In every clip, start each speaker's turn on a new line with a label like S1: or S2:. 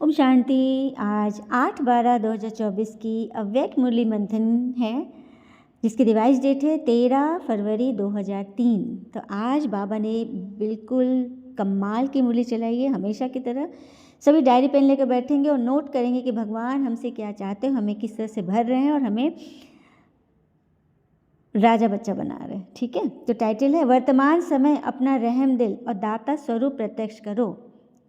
S1: ओम शांति। आज 8/12/2024 की अव्यक्त मुरली मंथन है, जिसकी रिवाइज डेट है 13 फरवरी 2003। तो आज बाबा ने बिल्कुल कमाल की मुरली चलाई है। हमेशा की तरह सभी डायरी पेन लेकर बैठेंगे और नोट करेंगे कि भगवान हमसे क्या चाहते हो, हमें किस तरह से भर रहे हैं और हमें राजा बच्चा बना रहे हैं। ठीक है, तो टाइटल है वर्तमान समय अपना रहम दिल और दाता स्वरूप प्रत्यक्ष करो।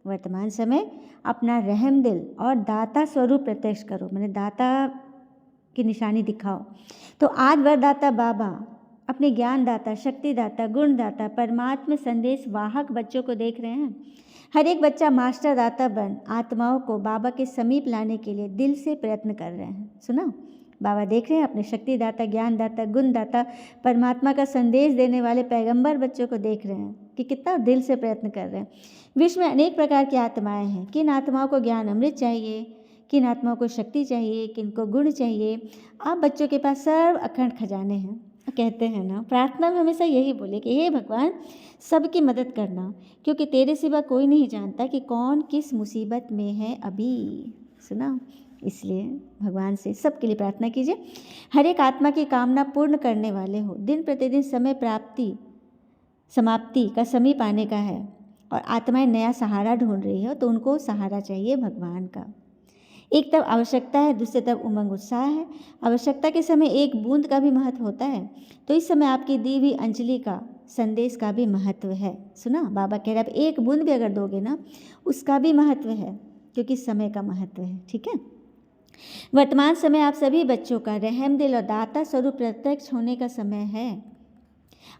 S1: वर्तमान समय अपना रहम दिल और दाता स्वरूप प्रत्यक्ष करो, मैंने दाता की निशानी दिखाओ। तो आज वरदाता बाबा अपने ज्ञान दाता, शक्ति दाता, गुण दाता, परमात्मा संदेश वाहक बच्चों को देख रहे हैं। हर एक बच्चा मास्टर दाता बन आत्माओं को बाबा के समीप लाने के लिए दिल से प्रयत्न कर रहे हैं। सुना, बाबा देख रहे हैं अपने शक्ति दाता, ज्ञान दाता, गुण दाता, परमात्मा का संदेश देने वाले पैगंबर बच्चों को देख रहे हैं कि कितना दिल से प्रयत्न कर रहे हैं। विश्व में अनेक प्रकार की आत्माएं हैं। किन आत्माओं को ज्ञान अमृत चाहिए, किन आत्माओं को शक्ति चाहिए, किन को गुण चाहिए। आप बच्चों के पास सर्व अखंड खजाने हैं। कहते हैं ना, प्रार्थना में हमेशा यही बोले कि हे भगवान सबकी मदद करना, क्योंकि तेरे सिवा कोई नहीं जानता कि कौन किस मुसीबत में है अभी। सुना, इसलिए भगवान से सबके लिए प्रार्थना कीजिए। हर एक आत्मा की कामना पूर्ण करने वाले हो। दिन प्रतिदिन समय प्राप्ति समाप्ति का समीप आने का है और आत्माएं नया सहारा ढूंढ रही है, तो उनको सहारा चाहिए भगवान का। एक तरफ आवश्यकता है, दूसरी तरफ उमंग उत्साह है। आवश्यकता के समय एक बूंद का भी महत्व होता है, तो इस समय आपकी दी हुई अंजलि का संदेश का भी महत्व है। सुना, बाबा कह रहे हैं आप एक बूंद भी अगर दोगे ना, उसका भी महत्व है, क्योंकि समय का महत्व है। ठीक है, वर्तमान समय आप सभी बच्चों का रहम दिल और दाता स्वरूप प्रत्यक्ष होने का समय है।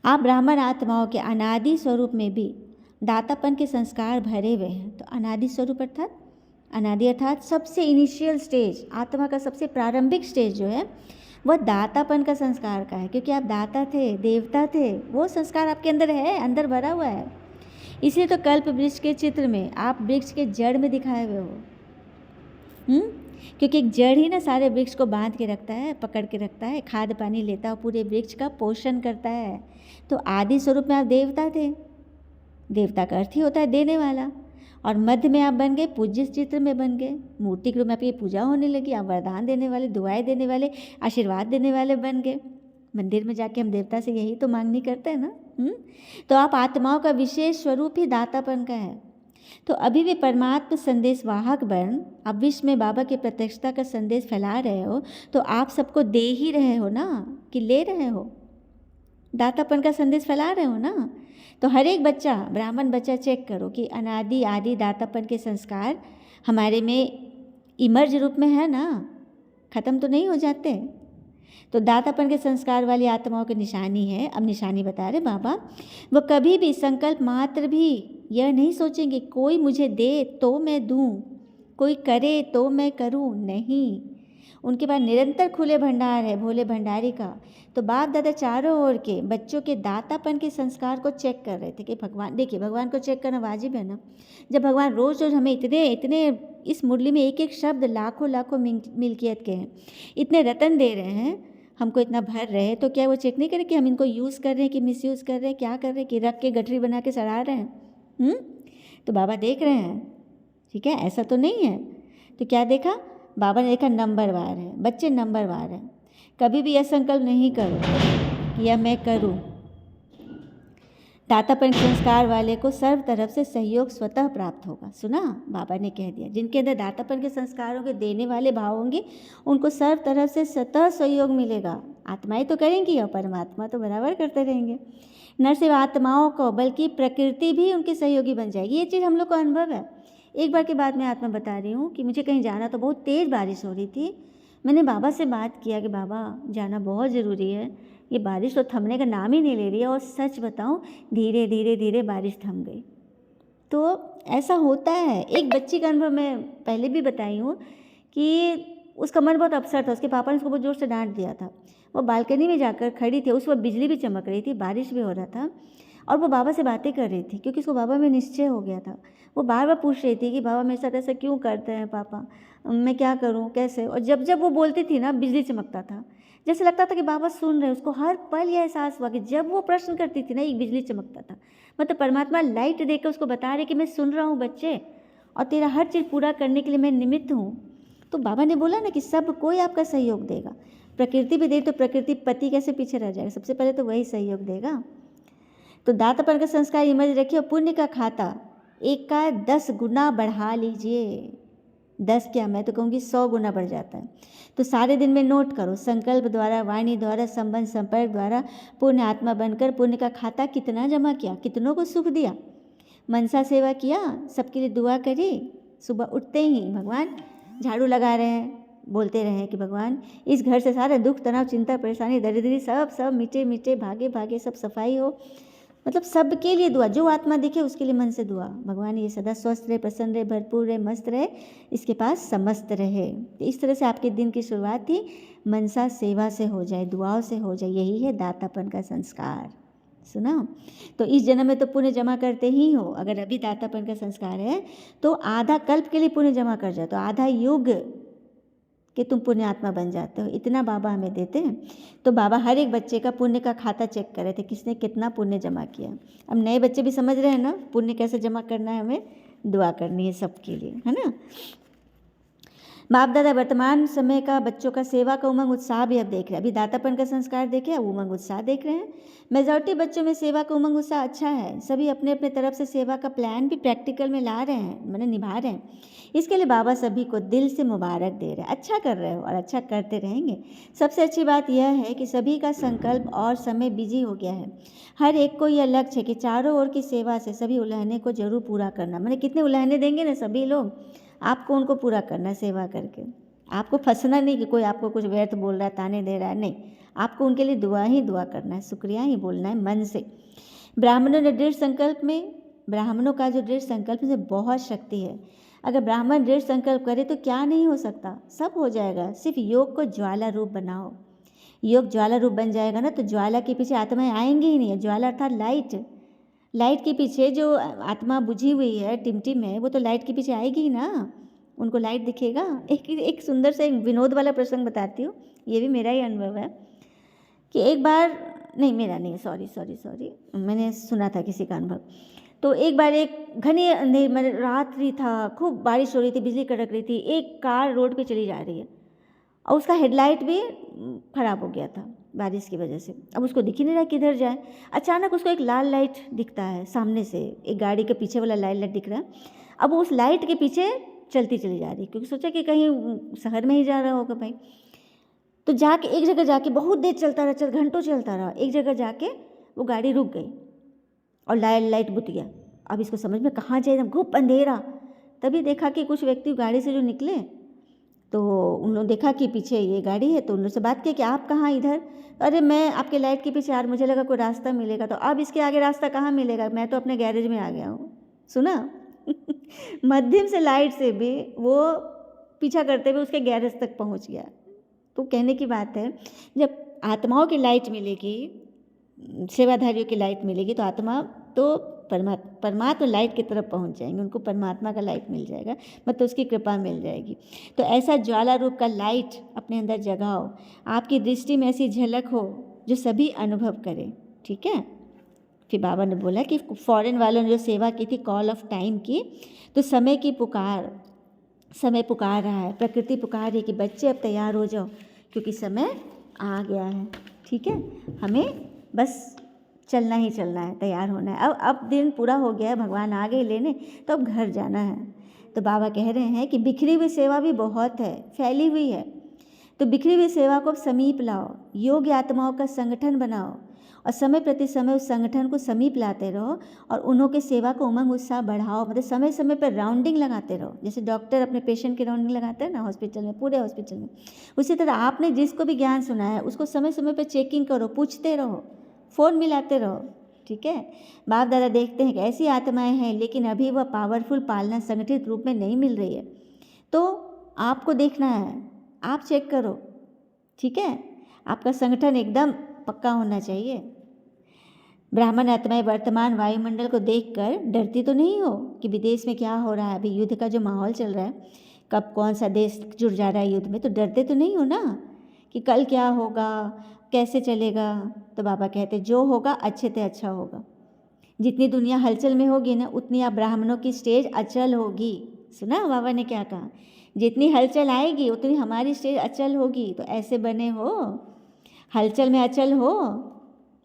S1: आप ब्राह्मण आत्माओं के अनादि स्वरूप में भी दातापन के संस्कार भरे हुए हैं। तो अनादि स्वरूप अर्थात अनादि अर्थात सबसे इनिशियल स्टेज, आत्मा का सबसे प्रारंभिक स्टेज जो है वह दातापन का संस्कार का है, क्योंकि आप दाता थे, देवता थे। वो संस्कार आपके अंदर है, अंदर भरा हुआ है। इसलिए तो कल्प वृक्ष के चित्र में आप वृक्ष के जड़ में दिखाए हुए हो। क्योंकि एक जड़ ही ना सारे वृक्ष को बांध के रखता है, पकड़ के रखता है, खाद पानी लेता है, पूरे वृक्ष का पोषण करता है। तो आदि स्वरूप में आप देवता थे। देवता का अर्थ ही होता है देने वाला, और मध्य में आप बन गए पूज्य चित्र में बन गए। मूर्ति के रूप में आपकी पूजा होने लगी, आप वरदान देने वाले, दुआएं देने वाले, आशीर्वाद देने वाले बन गए। मंदिर में जाके हम देवता से यही तो मांगनी करते हैं ना। तो आप आत्माओं का विशेष स्वरूप ही दातापन का है। तो अभी भी परमात्मा संदेश वाहक बन आप विश्व में बाबा की प्रत्यक्षता का संदेश फैला रहे हो, तो आप सबको दे ही रहे हो ना, कि ले रहे हो, दातापन का संदेश फैला रहे हो ना। तो हर एक बच्चा, ब्राह्मण बच्चा, चेक करो कि अनादि आदि दातापन के संस्कार हमारे में इमर्ज रूप में है ना, ख़त्म तो नहीं हो जाते। तो दातापन के संस्कार वाली आत्माओं की निशानी है। अब निशानी बता रहे बाबा, वो कभी भी संकल्प मात्र भी यह नहीं सोचेंगे कोई मुझे दे तो मैं दूं, कोई करे तो मैं करूं, नहीं। उनके पास निरंतर खुले भंडार है, भोले भंडारी का। तो बाप दादा चारों ओर के बच्चों के दातापन के संस्कार को चेक कर रहे थे कि भगवान, देखिए भगवान को चेक करना वाजिब है ना। जब भगवान रोज़ रोज़ हमें इतने इतने इस मुरली में एक एक शब्द लाखों लाखों मिल्कियत के हैं, इतने रतन दे रहे हैं, हमको इतना भर रहे हैं, तो क्या वो चेक नहीं करें कि हम इनको यूज़ कर रहे हैं कि मिसयूज़ कर रहे हैं, क्या कर रहे हैं, कि रख के गठरी बना के सड़ा रहे हैं। तो बाबा देख रहे हैं। ठीक है, ऐसा तो नहीं है। तो क्या देखा बाबा ने? देखा नंबरवार है, बच्चे नंबरवार हैं। कभी भी यह संकल्प नहीं करो कि यह मैं करूं। दातापन संस्कार वाले को सर्व तरफ से सहयोग स्वतः प्राप्त होगा। सुना, बाबा ने कह दिया, जिनके अंदर दातापन के संस्कारों के देने वाले भाव होंगे उनको सर्व तरफ से स्वतः सहयोग मिलेगा। आत्माएं तो करेंगी और परमात्मा तो बराबर करते रहेंगे। न सिर्फ आत्माओं को बल्कि प्रकृति भी उनकी सहयोगी बन जाएगी। ये चीज़ हम लोग को अनुभव है। एक बार की बात मैं आत्मा बता रही हूँ कि मुझे कहीं जाना, तो बहुत तेज़ बारिश हो रही थी। मैंने बाबा से बात किया कि बाबा जाना बहुत ज़रूरी है, ये बारिश तो थमने का नाम ही नहीं ले रही है। और सच बताऊँ, धीरे धीरे धीरे बारिश थम गई। तो ऐसा होता है। एक बच्ची का अनुभव मैं पहले भी बताई हूँ कि उसका मन बहुत अपसेट था। उसके पापा ने उसको बहुत ज़ोर से डांट दिया था। वो बालकनी में जाकर खड़ी थी, उस वक्त बिजली भी चमक रही थी, बारिश भी हो रहा था, और वो बाबा से बातें कर रही थी, क्योंकि उसको बाबा में निश्चय हो गया था। वो बार बार पूछ रही थी कि बाबा मेरे साथ ऐसा क्यों करते हैं पापा, मैं क्या करूं, कैसे। और जब जब वो बोलती थी ना, बिजली चमकता था, जैसे लगता था कि बाबा सुन रहे हैं। उसको हर पल यह एहसास हुआ कि जब वो प्रश्न करती थी ना, एक बिजली चमकता था। मतलब परमात्मा लाइट देकर उसको बता रहे कि मैं सुन रहा हूँ बच्चे, और तेरा हर चीज़ पूरा करने के लिए मैं निमित्त हूँ। तो बाबा ने बोला ना कि सब कोई आपका सहयोग देगा। प्रकृति भी दे तो प्रकृति पति कैसे पीछे रह जाएगा, सबसे पहले तो वही सहयोग देगा। तो दातापन का संस्कार इमर्ज रखिए और पुण्य का खाता एक का 10 गुना बढ़ा लीजिए। 10 क्या, मैं तो कहूँगी 100 गुना बढ़ जाता है। तो सारे दिन में नोट करो, संकल्प द्वारा, वाणी द्वारा, संबंध संपर्क द्वारा पुण्य आत्मा बनकर पुण्य का खाता कितना जमा किया, कितनों को सुख दिया, मनसा सेवा किया, सबके लिए दुआ करी। सुबह उठते ही भगवान झाड़ू लगा रहे हैं, बोलते रहे कि भगवान इस घर से सारा दुख तनाव चिंता परेशानी दरिद्री सब मिटे मिटे भागे भागे सब सफाई हो, मतलब सबके लिए दुआ, जो आत्मा दिखे उसके लिए मन से दुआ, भगवान ये सदा स्वस्थ रहे, प्रसन्न रहे, भरपूर रहे, मस्त रहे, इसके पास समस्त रहे। तो इस तरह से आपके दिन की शुरुआत ही मनसा सेवा से हो जाए, दुआओं से हो जाए। यही है दातापन का संस्कार। सुना? तो इस जन्म में तो पुण्य जमा करते ही हो। अगर अभी दातापन का संस्कार है तो आधा कल्प के लिए पुण्य जमा कर जाओ, तो आधा युग कि तुम पुण्यात्मा बन जाते हो, इतना बाबा हमें देते हैं। तो बाबा हर एक बच्चे का पुण्य का खाता चेक कर रहे थे, किसने कितना पुण्य जमा किया। अब नए बच्चे भी समझ रहे हैं ना पुण्य कैसे जमा करना है, हमें दुआ करनी है सबके लिए, है ना। बाप दादा वर्तमान समय का बच्चों का सेवा का उमंग उत्साह भी अब देख रहे हैं। अभी दातापन का संस्कार देखे, अब उमंग उत्साह देख रहे हैं। मेजॉरिटी बच्चों में सेवा का उमंग उत्साह अच्छा है, सभी अपने अपने तरफ से सेवा का प्लान भी प्रैक्टिकल में ला रहे हैं, मैंने निभा रहे हैं। इसके लिए बाबा सभी को दिल से मुबारक दे रहे हैं। अच्छा कर रहे हो और अच्छा करते रहेंगे। सबसे अच्छी बात यह है कि सभी का संकल्प और समय बिजी हो गया है। हर एक को यह लक्ष्य है कि चारों ओर की सेवा से सभी उल्हने को जरूर पूरा करना। मैंने कितने उल्हने देंगे ना सभी लोग, आपको उनको पूरा करना है सेवा करके। आपको फंसना नहीं कि कोई आपको कुछ व्यर्थ बोल रहा है, ताने दे रहा है, नहीं, आपको उनके लिए दुआ ही दुआ करना है, शुक्रिया ही बोलना है मन से। ब्राह्मणों ने दृढ़ संकल्प में, ब्राह्मणों का जो दृढ़ संकल्प में बहुत शक्ति है। अगर ब्राह्मण दृढ़ संकल्प करे तो क्या नहीं हो सकता, सब हो जाएगा। सिर्फ योग को ज्वाला रूप बनाओ, योग ज्वाला रूप बन जाएगा ना तो ज्वाला के पीछे आत्माएं आएंगी ही नहीं। ज्वाला अर्थात लाइट, लाइट के पीछे जो आत्मा बुझी हुई है टिमटिम है, वो तो लाइट के पीछे आएगी ही ना, उनको लाइट दिखेगा। एक सुंदर सा एक विनोद वाला प्रसंग बताती हूँ, ये भी मेरा ही अनुभव है कि एक बार, नहीं मेरा नहीं, सॉरी, मैंने सुना था किसी का अनुभव। तो एक बार एक घने अंधेरे रात्रि था, खूब बारिश हो रही थी, बिजली कड़क रही थी, एक कार रोड पे चली जा रही है और उसका हेडलाइट भी ख़राब हो गया था बारिश की वजह से। अब उसको दिख ही नहीं रहा किधर जाए। अचानक उसको एक लाल लाइट दिखता है सामने से, एक गाड़ी के पीछे वाला लाल लाइट दिख रहा है। अब वो उस लाइट के पीछे चलती चली जा रही, क्योंकि सोचा कि कहीं शहर में ही जा रहा होगा भाई। तो जाके एक जगह जाके बहुत देर चलता रहा, घंटों चलता रहा। एक जगह जाके वो गाड़ी रुक गई और लाइट बुझ गया। अब इसको समझ में कहाँ जाए, एकदम खूब अंधेरा। तभी देखा कि कुछ व्यक्ति गाड़ी से जो निकले तो उन्होंने देखा कि पीछे ये गाड़ी है, तो उन्होंने बात की कि आप कहाँ इधर। अरे मैं आपके लाइट के पीछे यार, मुझे लगा कोई रास्ता मिलेगा। तो अब इसके आगे रास्ता कहाँ मिलेगा, मैं तो अपने गैरेज में आ गया हूँ। सुना मध्यम से लाइट से भी वो पीछा करते हुए उसके गैरेज तक पहुँच गया। तो कहने की बात है, जब आत्माओं की लाइट मिलेगी, सेवाधारियों की लाइट मिलेगी, तो आत्मा तो परमात्मा लाइट की तरफ पहुंच जाएंगे, उनको परमात्मा का लाइट मिल जाएगा, मतलब उसकी कृपा मिल जाएगी। तो ऐसा ज्वाला रूप का लाइट अपने अंदर जगाओ, आपकी दृष्टि में ऐसी झलक हो जो सभी अनुभव करें, ठीक है। फिर बाबा ने बोला कि फॉरेन वालों ने जो सेवा की थी, कॉल ऑफ टाइम की, तो समय की पुकार, समय पुकार रहा है, प्रकृति पुकार रही है कि बच्चे अब तैयार हो जाओ क्योंकि समय आ गया है, ठीक है। हमें बस चलना ही चलना है, तैयार होना है। अब दिन पूरा हो गया है, भगवान आ गए लेने, तो अब घर जाना है। तो बाबा कह रहे हैं कि बिखरी हुई सेवा भी बहुत है, फैली हुई है, तो बिखरी हुई सेवा को समीप लाओ, योग्य आत्माओं का संगठन बनाओ और समय प्रति समय उस संगठन को समीप लाते रहो और उन्हों के सेवा को उमंग उत्साह बढ़ाओ। मतलब समय समय पर राउंडिंग लगाते रहो, जैसे डॉक्टर अपने पेशेंट की राउंडिंग लगाते हैं ना हॉस्पिटल में, पूरे हॉस्पिटल में, उसी तरह आपने जिसको भी ज्ञान सुना है उसको समय समय पर चेकिंग करो, पूछते रहो, फ़ोन मिलाते रहो, ठीक है। बाप दादा देखते हैं कि ऐसी आत्माएं हैं लेकिन अभी वह पावरफुल पालना संगठित रूप में नहीं मिल रही है, तो आपको देखना है, आप चेक करो, ठीक है। आपका संगठन एकदम पक्का होना चाहिए। ब्राह्मण आत्माएं वर्तमान वायुमंडल को देखकर डरती तो नहीं हो कि विदेश में क्या हो रहा है, अभी युद्ध का जो माहौल चल रहा है, कब कौन सा देश जुड़ जा रहा है युद्ध में, तो डरते तो नहीं हो ना कि कल क्या होगा, कैसे चलेगा। तो बाबा कहते जो होगा अच्छे से अच्छा होगा। जितनी दुनिया हलचल में होगी ना, उतनी आप ब्राह्मणों की स्टेज अचल होगी, सुना बाबा ने क्या कहा, जितनी हलचल आएगी उतनी हमारी स्टेज अचल होगी। तो ऐसे बने हो, हलचल में अचल हो,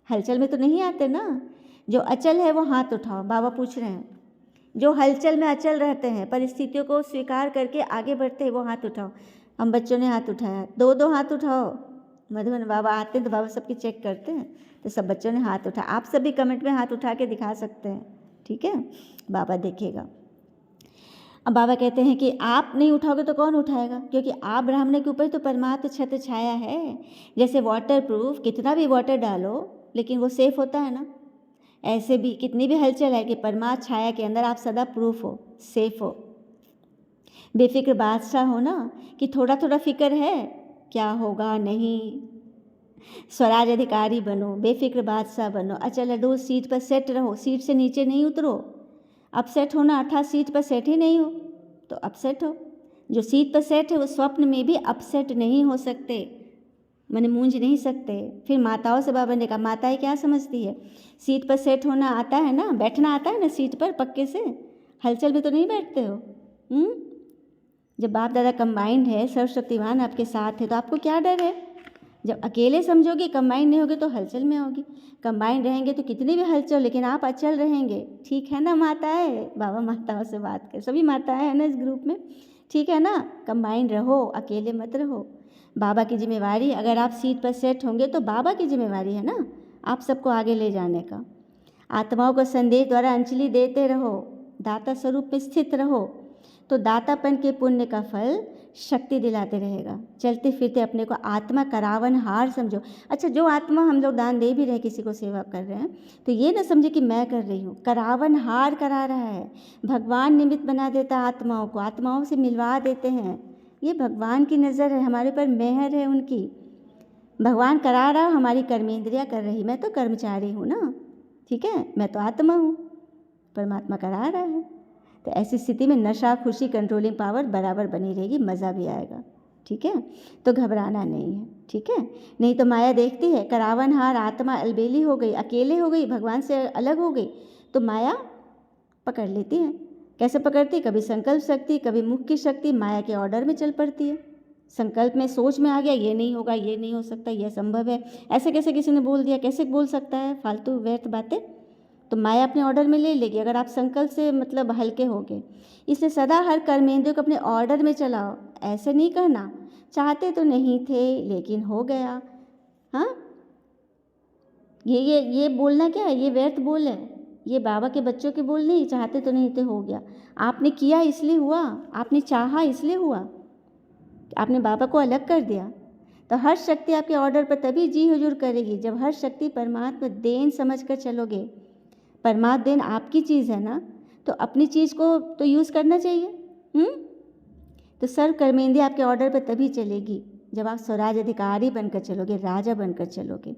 S1: हलचल में तो नहीं आते ना। जो अचल है वो हाथ उठाओ, बाबा पूछ रहे हैं। जो हलचल में अचल रहते हैं, परिस्थितियों को स्वीकार करके आगे बढ़ते हैं, वो हाथ उठाओ। हम बच्चों ने हाथ उठाया, दो हाथ उठाओ। मधुबन बाबा आते हैं तो बाबा सबकी चेक करते हैं, तो सब बच्चों ने हाथ उठाया। आप सभी कमेंट में हाथ उठा के दिखा सकते हैं, ठीक है, बाबा देखेगा। अब बाबा कहते हैं कि आप नहीं उठाओगे तो कौन उठाएगा, क्योंकि आप ब्राह्मण के ऊपर तो परमात्म छत्र छाया है। जैसे वाटर प्रूफ, कितना भी वाटर डालो लेकिन वो सेफ होता है ना, ऐसे भी कितनी भी हलचल है कि परमात्म छाया के अंदर आप सदा प्रूफ हो, सेफ हो, बेफिक्र बादशाह हो ना, कि थोड़ा थोड़ा फिक्र है क्या होगा नहीं। स्वराज अधिकारी बनो, बेफिक्र बादशाह बनो, अचल अडोल सीट पर सेट रहो, सीट से नीचे नहीं उतरो। अपसेट होना अर्थात सीट पर सेट ही नहीं हो तो अपसेट हो। जो सीट पर सेट है वो स्वप्न में भी अपसेट नहीं हो सकते, मैंने मूंझ नहीं सकते। फिर माताओं से बाबा ने कहा, माताएं क्या समझती है, सीट पर सेट होना आता है ना, बैठना आता है ना सीट पर पक्के से, हलचल में तो नहीं बैठते हो। जब बाप दादा कंबाइंड है, सर्वशक्तिवान आपके साथ है, तो आपको क्या डर है। जब अकेले समझोगे, कंबाइंड नहीं होगे तो हलचल में होगी, कंबाइंड रहेंगे तो कितनी भी हलचल, लेकिन आप अचल रहेंगे। ठीक है ना माताएं, बाबा माताओं से बात कर, सभी माताएं हैं ना इस ग्रुप में, ठीक है ना, कंबाइंड रहो, अकेले मत रहो। बाबा की जिम्मेवारी, अगर आप सीट पर सेट होंगे तो बाबा की जिम्मेवारी है ना आप सबको आगे ले जाने का। आत्माओं को संदेश द्वारा अंजलि देते रहो, दाता स्वरूप में स्थित रहो, तो दातापन के पुण्य का फल शक्ति दिलाते रहेगा। चलते फिरते अपने को आत्मा करावन हार समझो। अच्छा, जो आत्मा हम लोग दान दे भी रहे, किसी को सेवा कर रहे हैं, तो ये ना समझे कि मैं कर रही हूँ, करावन हार करा रहा है। भगवान निमित्त बना देता है आत्माओं को, आत्माओं से मिलवा देते हैं। ये भगवान की नज़र है, हमारे पर मेहर है उनकी। भगवान करा रहा, हमारी कर्मेंद्रिया कर रही, मैं तो कर्मचारी हूँ ना, ठीक है, मैं तो आत्मा हूँ, परमात्मा करा रहा है। तो ऐसी स्थिति में नशा, खुशी, कंट्रोलिंग पावर बराबर बनी रहेगी, मज़ा भी आएगा, ठीक है। तो घबराना नहीं है, ठीक है। नहीं तो माया देखती है, करावन हार, आत्मा अलबेली हो गई, अकेले हो गई, भगवान से अलग हो गई, तो माया पकड़ लेती है। कैसे पकड़ती, कभी संकल्प शक्ति, कभी मुख की शक्ति, माया के ऑर्डर में चल पड़ती है। संकल्प में, सोच में आ गया, ये नहीं होगा, ये नहीं हो सकता, ये असंभव है, ऐसे कैसे किसी ने बोल दिया, कैसे बोल सकता है, फालतू व्यर्थ बातें, तो माया अपने ऑर्डर में ले लेगी अगर आप संकल्प से मतलब हल्के होगे। इसलिए सदा हर कर्मेंद्रियों को अपने ऑर्डर में चलाओ, ऐसे नहीं करना, चाहते तो नहीं थे लेकिन हो गया। हाँ, ये बोलना क्या है, ये व्यर्थ बोल है, ये बाबा के बच्चों के बोल नहीं, चाहते तो नहीं थे हो गया। आपने किया इसलिए हुआ, आपने चाहा इसलिए हुआ, आपने बाबा को अलग कर दिया। तो हर शक्ति आपके ऑर्डर पर तभी जी हुजूर करेगी जब हर शक्ति परमात्मा देन समझ कर चलोगे। परमात्मा देन आपकी चीज़ है ना, तो अपनी चीज़ को तो यूज़ करना चाहिए। तो सर्व कर्मेंद्रिय आपके ऑर्डर पर तभी चलेगी जब आप स्वराज अधिकारी बनकर चलोगे, राजा बनकर चलोगे।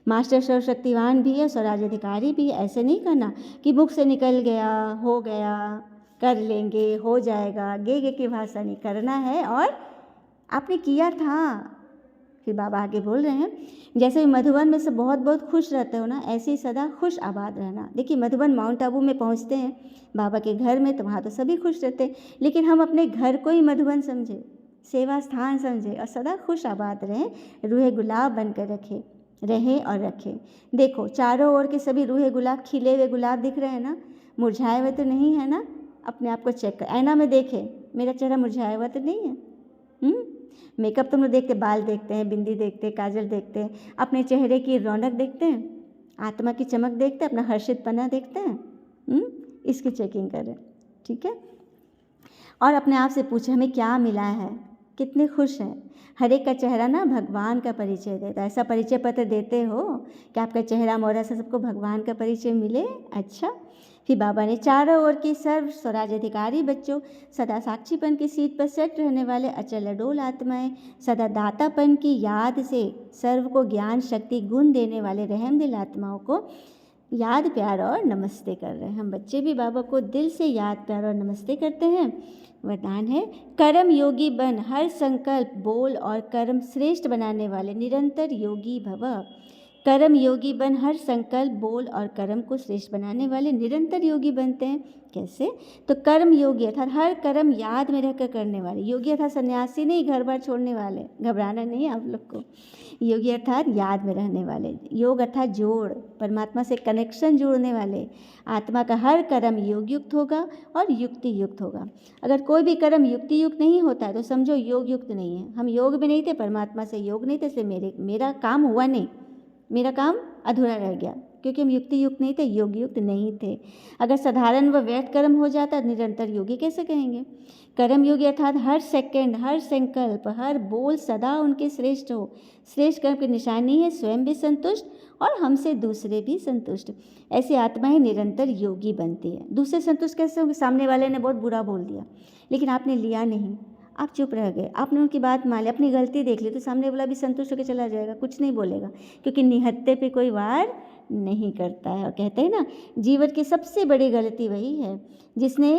S1: मास्टर सर्वशक्तिवान भी है, स्वराज अधिकारी भी है। ऐसे नहीं करना कि मुख से निकल गया, हो गया, कर लेंगे, हो जाएगा, गे की भाषा नहीं करना है, और आपने किया था। फिर बाबा आगे बोल रहे हैं, जैसे मधुबन में से बहुत बहुत खुश रहते हो ना, ऐसे ही सदा खुश आबाद रहना। देखिए, मधुबन माउंट आबू में पहुंचते हैं बाबा के घर में, तो वहाँ तो सभी खुश रहते हैं, लेकिन हम अपने घर को ही मधुबन समझे, सेवा स्थान समझे, और सदा खुश आबाद रहें, रूहे गुलाब बनकर रहें और रखें। देखो, चारों ओर के सभी रूहे गुलाब, खिले हुए गुलाब दिख रहे हैं ना, मुरझाए हुए तो नहीं है ना। अपने आप को चेक कर, आईना में देखें, मेरा चेहरा मुरझाया हुआ तो नहीं है। मेकअप तुम लोग देखते, बाल देखते हैं, बिंदी देखते हैं, काजल देखते हैं, अपने चेहरे की रौनक देखते हैं, आत्मा की चमक देखते हैं, अपना हर्षितपना देखते हैं। इसकी चेकिंग करें, ठीक है। और अपने आप से पूछे, हमें क्या मिला है, कितने खुश हैं। हर एक का चेहरा ना भगवान का परिचय देता है। ऐसा परिचय पत्र देते हो कि आपका चेहरा मोहरा से सबको भगवान का परिचय मिले। अच्छा, फिर बाबा ने चारों ओर की सर्व स्वराज अधिकारी बच्चों, सदा साक्षीपन की सीट पर सेट रहने वाले अचल अडोल आत्माएं, सदा दातापन की याद से सर्व को ज्ञान शक्ति गुण देने वाले रहमदिल आत्माओं को याद प्यार और नमस्ते कर रहे हैं। हम बच्चे भी बाबा को दिल से याद प्यार और नमस्ते करते हैं। वरदान है, कर्म योगी बन, हर संकल्प बोल और कर्म श्रेष्ठ बनाने वाले निरंतर योगी भव। कर्म योगी बन हर संकल्प बोल और कर्म को श्रेष्ठ बनाने वाले निरंतर योगी बनते हैं। कैसे? तो कर्म योगी अर्थात हर कर्म याद में रहकर करने वाले। योगी अर्थात सन्यासी नहीं, घर बार छोड़ने वाले, घबराना नहीं है आप लोग को। योगी अर्थात याद में रहने वाले। योग अर्थात जोड़, परमात्मा से कनेक्शन जोड़ने वाले। आत्मा का हर कर्म योग युक्त होगा और युक्ति युक्त होगा। अगर कोई भी कर्म युक्ति युक्त नहीं होता है तो समझो योग युक्त नहीं है। हम योग में नहीं थे, परमात्मा से योग नहीं थे, इसलिए मेरा काम हुआ नहीं, मेरा काम अधूरा रह गया, क्योंकि हम युक्ति युक्त नहीं थे, योग युक्त नहीं थे। अगर साधारण व व्यर्थ कर्म हो जाता निरंतर योगी कैसे कहेंगे? कर्म योगी अर्थात हर सेकंड, हर संकल्प, हर बोल सदा उनके श्रेष्ठ हो। श्रेष्ठ कर्म की निशानी है स्वयं भी संतुष्ट और हमसे दूसरे भी संतुष्ट। ऐसी आत्माएं निरंतर योगी बनती है। दूसरे संतुष्ट कैसे होंगे? सामने वाले ने बहुत बुरा बोल दिया लेकिन आपने लिया नहीं, आप चुप रह गए, आपने उनकी बात मान ली, अपनी गलती देख ली, तो सामने वाला भी संतुष्ट होकर चला जाएगा, कुछ नहीं बोलेगा, क्योंकि निहत्थे पे कोई वार नहीं करता है। और कहते हैं ना, जीवन की सबसे बड़ी गलती वही है जिसने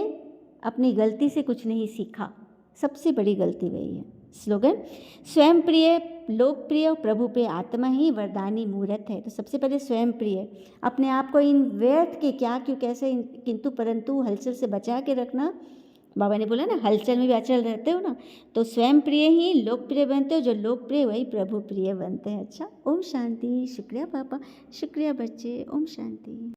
S1: अपनी गलती से कुछ नहीं सीखा। सबसे बड़ी गलती वही है। स्लोगन, स्वयं प्रिय, लोकप्रिय और प्रभु प्रिय आत्मा ही वरदानी मूर्त है। तो सबसे पहले स्वयं प्रिय, अपने आप को इन व्यर्थ के क्या क्यों कैसे किंतु परंतु हलचल से बचा के रखना। बाबा ने बोला ना, हलचल में भी अचल रहते हो ना, तो स्वयं प्रिय ही लोकप्रिय बनते हो, जो लोकप्रिय वही प्रभु प्रिय बनते हैं। अच्छा, ओम शांति। शुक्रिया पापा, शुक्रिया बच्चे, ओम शांति।